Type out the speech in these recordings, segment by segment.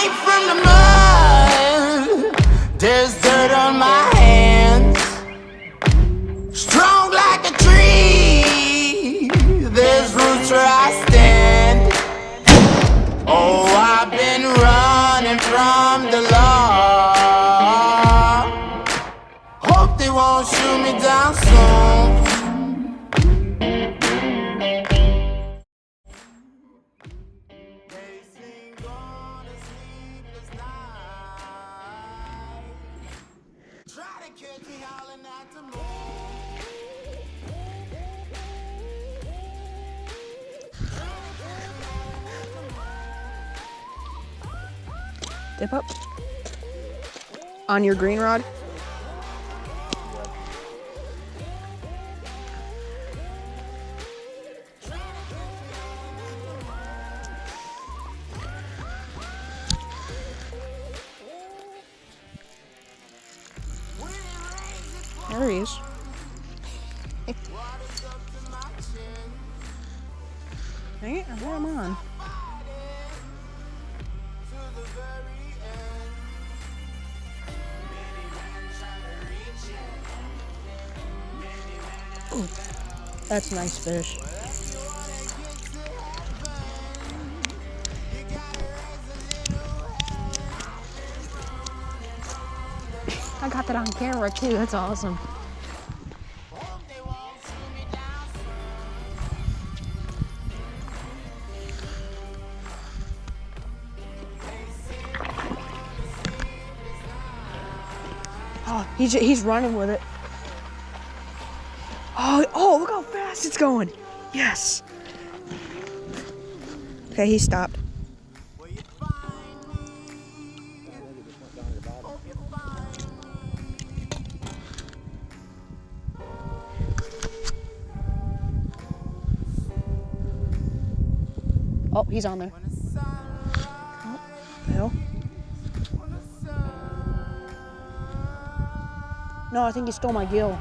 came from the mud. There's dirt on my hands. Strong like a tree. There's roots where I stand. Oh, I've been running from the law. Hope they won't shoot me down soon. Try to catch me howling at the moon. Dip up. On your green rod. There he is. Dang it, I had him on. Ooh, that's a nice fish. I got that on camera too, that's awesome. Oh, he's running with it. Oh, look how fast it's going. Yes. Okay, he stopped. Oh, he's on there. Oh, the hell? No, I think he stole my gill.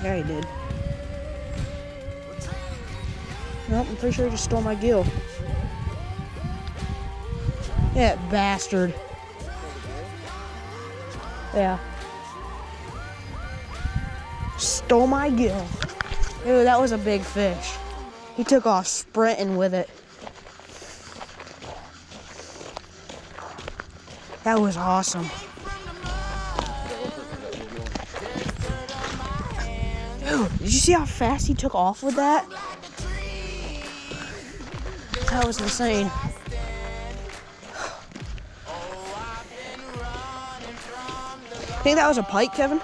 Yeah, he did. Nope, I'm pretty sure he just stole my gill. Yeah, bastard. Yeah. Stole my gill. Ew, that was a big fish. He took off sprinting with it. That was awesome. Dude, did you see how fast he took off with that? That was insane. Think that was a pike, Kevin?